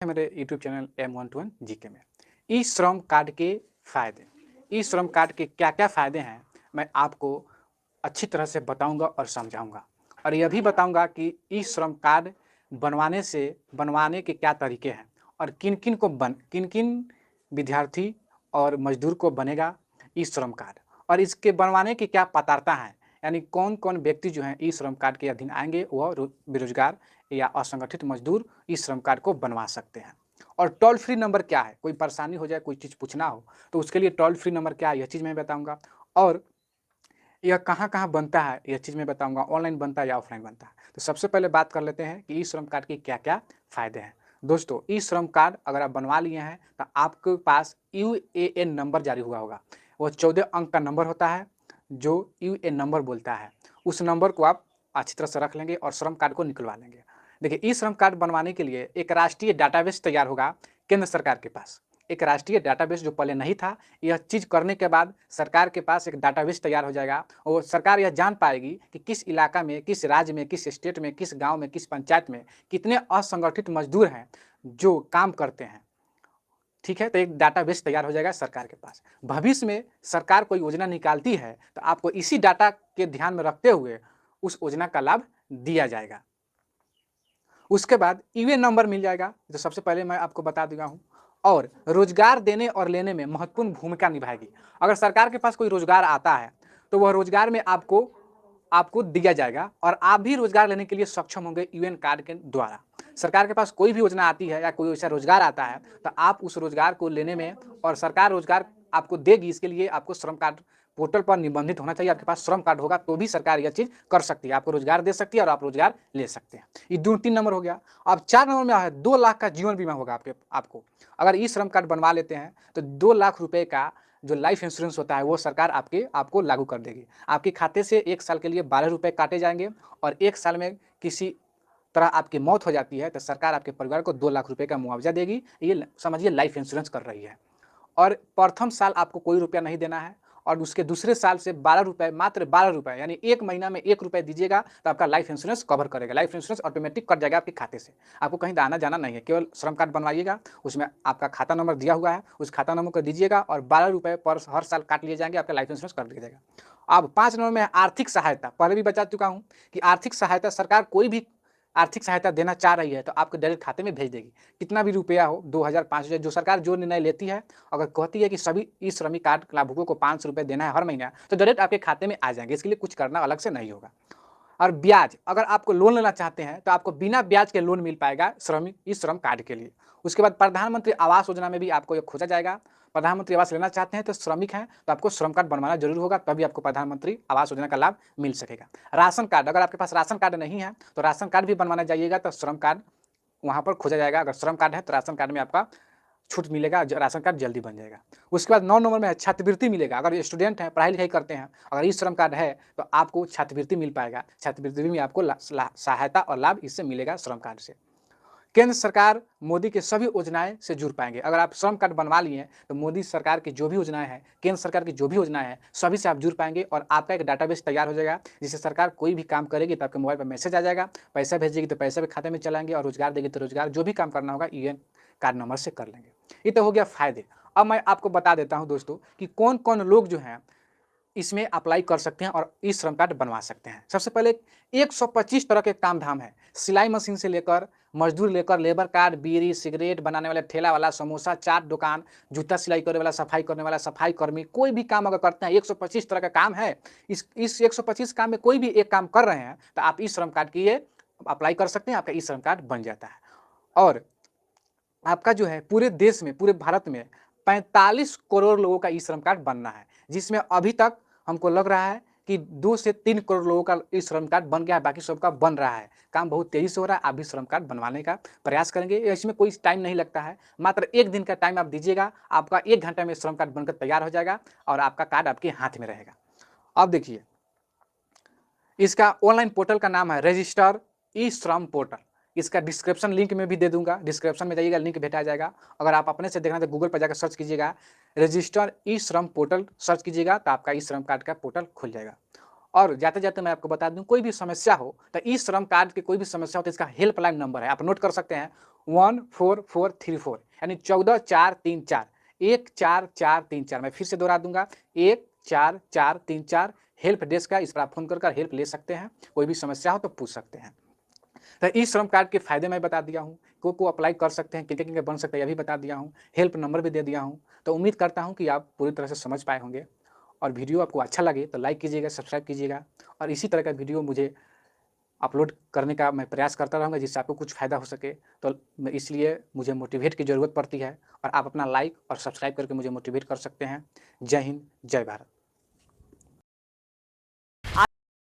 मेरे YouTube channel M121 GK में। ई श्रम कार्ड के फ़ायदे, ई श्रम कार्ड के क्या-क्या फ़ायदे हैं, मैं आपको अच्छी तरह से बताऊँगा और समझाऊँगा। और यह भी बताऊँगा कि ई श्रम कार्ड बनवाने के क्या तरीके हैं और किन-किन विद्यार्थी और मज़दूर को बनेगा ई श्रम कार्ड और इसके बनवाने की क्या पात्रता है, यानी कौन-कौन व्यक्ति जो हैं ई श्रम कार्ड के अधीन आएँगे, वह बेरोज़गार या असंगठित मज़दूर इस श्रम कार्ड को बनवा सकते हैं। और टोल फ्री नंबर क्या है, कोई परेशानी हो जाए, कोई चीज़ पूछना हो, तो उसके लिए टोल फ्री नंबर क्या है, यह चीज़ मैं बताऊँगा। और यह कहाँ-कहाँ बनता है, यह चीज़ मैं बताऊँगा, ऑनलाइन बनता है या ऑफ़लाइन बनता है। तो सबसे पहले बात कर लेते हैं कि ई श्रम कार्ड के क्या-क्या फ़ायदे हैं। दोस्तों, ई श्रम कार्ड अगर आप बनवा लिए हैं, तो आपके पास यूएएन नंबर जारी हुआ होगा। वो 14 अंक का नंबर होता है, जो यूएएन नंबर बोलता है। उस नंबर को आप अच्छी तरह से रख लेंगे और श्रम कार्ड को निकलवा लेंगे। देखिए, ई श्रम कार्ड बनवाने के लिए एक राष्ट्रीय डाटाबेस तैयार होगा केंद्र सरकार के पास। एक राष्ट्रीय डाटाबेस जो पहले नहीं था, यह चीज़ करने के बाद सरकार के पास एक डाटाबेस तैयार हो जाएगा और सरकार यह जान पाएगी कि किस इलाका में, किस राज्य में, किस स्टेट में, किस गाँव में, किस पंचायत में कितने असंगठित मज़दूर हैं जो काम करते हैं। ठीक है? तो एक डाटाबेस तैयार हो जाएगा सरकार के पास। भविष्य में सरकार कोई योजना निकालती है, तो आपको इसी डाटा के ध्यान में रखते हुए उस योजना का लाभ दिया जाएगा। उसके बाद यूएएन नंबर मिल जाएगा, जो सबसे पहले मैं आपको बता दिया हूँ, और रोजगार देने और लेने में महत्वपूर्ण भूमिका निभाएगी। अगर सरकार के पास कोई रोजगार आता है, तो वह रोजगार में आपको आपको दिया जाएगा और आप भी रोजगार लेने के लिए सक्षम होंगे यूएएन कार्ड के द्वारा। सरकार के पास कोई भी योजना आती है या कोई ऐसा रोजगार आता है, तो आप उस रोजगार को लेने में और सरकार रोजगार आपको देगी, इसके लिए आपको श्रम कार्ड पोर्टल पर निबंधित होना चाहिए। आपके पास श्रम कार्ड होगा तो भी सरकार यह चीज़ कर सकती है, आपको रोजगार दे सकती है और आप रोजगार ले सकते हैं। ये 2-3 नंबर हो गया। अब 4 नंबर में है 2 लाख का जीवन बीमा होगा आपको। अगर ई श्रम कार्ड बनवा लेते हैं, तो 2 लाख रुपए का जो लाइफ इंश्योरेंस होता है, वो सरकार आपको लागू कर देगी। आपके खाते से 1 साल के लिए 12 रुपए काटे जाएँगे और 1 साल में किसी तरह आपकी मौत हो जाती है, तो सरकार आपके परिवार को 2 लाख रुपए का मुआवजा देगी। ये समझिए लाइफ इंश्योरेंस कर रही है। और प्रथम साल आपको कोई रुपया नहीं देना है और उसके दूसरे साल से 12 रुपए, मात्र 12 रुपए, यानी 1 महीना में 1 रुपए दीजिएगा, तो आपका लाइफ इंश्योरेंस कवर करेगा। लाइफ इंश्योरेंस ऑटोमेटिक कट जाएगा आपके खाते से। आपको कहीं आना-जाना नहीं है, केवल श्रम कार्ड बनवाइएगा, उसमें आपका खाता नंबर दिया हुआ है, उस खाता नंबर को दीजिएगा और 12 रुपए पर हर साल काट लिए जाएँगे, आपका लाइफ इंश्योरेंस कर दिया जाएगा। अब 5 नंबर में आर्थिक सहायता, पहले भी बता चुका हूँ कि आर्थिक सहायता सरकार कोई भी आर्थिक सहायता देना चाह रही है, तो आपके डायरेक्ट खाते में भेज देगी। कितना भी रुपया हो, 2000, 5000, जो सरकार जो निर्णय लेती है, अगर कहती है कि सभी ई श्रमिक कार्ड लाभुकों को 500 रुपए देना है हर महीना, तो डायरेक्ट आपके खाते में आ जाएँगे। इसके लिए कुछ करना अलग से नहीं होगा। और ब्याज, अगर आपको लोन लेना चाहते हैं, तो आपको बिना ब्याज के लोन मिल पाएगा ई श्रम कार्ड के लिए। उसके बाद प्रधानमंत्री आवास योजना में भी आपको ये खोजा जाएगा। प्रधानमंत्री आवास लेना चाहते हैं, तो श्रमिक हैं, तो आपको श्रम कार्ड बनवाना ज़रूर होगा, तभी आपको प्रधानमंत्री आवास योजना का लाभ मिल सकेगा। राशन कार्ड, अगर आपके पास राशन कार्ड नहीं है, तो राशन कार्ड भी बनवाना जाइएगा, तो श्रम कार्ड वहाँ पर खोजा जाएगा। अगर श्रम कार्ड है, तो राशन कार्ड में आपका छूट मिलेगा, राशन कार्ड जल्दी बन जाएगा। उसके बाद 9 नंबर में है छात्रवृत्ति मिलेगा। अगर स्टूडेंट हैं, पढ़ाई-लिखाई करते हैं, अगर ई श्रम कार्ड है, तो आपको छात्रवृत्ति मिल पाएगा। छात्रवृत्ति में आपको सहायता और लाभ इससे मिलेगा श्रम कार्ड से। केंद्र सरकार मोदी के सभी योजनाएं से जुड़ पाएंगे। अगर आप श्रम कार्ड बनवा लिए हैं, तो मोदी सरकार की जो भी योजनाएं हैं, केंद्र सरकार की जो भी योजनाएं हैं, सभी से आप जुड़ पाएंगे और आपका एक डाटाबेस तैयार हो जाएगा, जिससे सरकार कोई भी काम करेगी तो आपके मोबाइल पर मैसेज आ जाएगा, पैसा भेजेगी तो पैसा भी खाते में चलाएंगे और रोजगार देगी तो रोजगार, जो भी काम करना होगा यूएएन कार्ड नंबर से कर लेंगे। ये तो हो गया फायदे। अब मैं आपको बता देता हूँ दोस्तों कि कौन कौन लोग जो हैं इसमें अप्लाई कर सकते हैं और ई श्रम कार्ड बनवा सकते हैं। सबसे पहले 125 तरह के काम धाम हैं। सिलाई मशीन से लेकर मजदूर लेकर लेबर कार्ड, बीड़ी, सिगरेट बनाने वाले ठेला वाला, समोसा चाट दुकान, जूता सिलाई करने वाला, सफाई करने वाला, सफाई कर्मी, कोई भी काम अगर करते हैं, 125 तरह का काम है। इस 125 काम में कोई भी एक काम कर रहे हैं, तो आप ई श्रम कार्ड के लिए अप्लाई कर सकते हैं, आपका ई श्रम कार्ड बन जाता है। और आपका जो है पूरे देश में, पूरे भारत में 45 करोड़ लोगों का ई श्रम कार्ड बनना है, जिसमें अभी तक हमको लग रहा है कि 2 से 3 करोड़ लोगों का ई श्रम कार्ड बन गया है, बाकी सबका बन रहा है। काम बहुत तेज़ी से हो रहा है, आप भी श्रम कार्ड बनवाने का प्रयास करेंगे। इसमें कोई टाइम नहीं लगता है, मात्र 1 दिन का टाइम आप दीजिएगा, आपका 1 घंटे में श्रम कार्ड बनकर तैयार हो जाएगा और आपका कार्ड आपके हाथ में रहेगा। अब देखिए, इसका ऑनलाइन पोर्टल का नाम है रजिस्टर ई श्रम पोर्टल। इसका डिस्क्रिप्शन लिंक में भी दे दूंगा, डिस्क्रिप्शन में जाइएगा, लिंक भेटा जाएगा। अगर आप अपने से देखना है तो गूगल पर जाकर सर्च कीजिएगा, रजिस्टर ई श्रम पोर्टल सर्च कीजिएगा, तो आपका ई श्रम कार्ड का पोर्टल खुल जाएगा। और जाते-जाते मैं आपको बता दूं, कोई भी समस्या हो तो ई श्रम कार्ड की कोई भी समस्या हो तो इसका हेल्पलाइन नंबर है, आप नोट कर सकते हैं 14434 यानी 14 4 3 4 14434। मैं फिर से दोहरा दूंगा 14434 हेल्प डेस्क का, इस पर आप फोन कर हेल्प ले सकते हैं। कोई भी समस्या हो तो पूछ सकते हैं। तो ई श्रम कार्ड के फायदे मैं बता दिया हूँ, को अप्लाई कर सकते हैं, किनके बन सकते हैं यह भी बता दिया हूँ, हेल्प नंबर भी दे दिया हूँ। तो उम्मीद करता हूँ कि आप पूरी तरह से समझ पाए होंगे, और वीडियो आपको अच्छा लगे तो लाइक कीजिएगा, सब्सक्राइब कीजिएगा, और इसी तरह का वीडियो मुझे अपलोड करने का मैं प्रयास करता रहूँगा जिससे आपको कुछ फ़ायदा हो सके। तो इसलिए मुझे मोटिवेट की ज़रूरत पड़ती है, और आप अपना लाइक और सब्सक्राइब करके मुझे मोटिवेट कर सकते हैं। जय हिंद, जय भारत।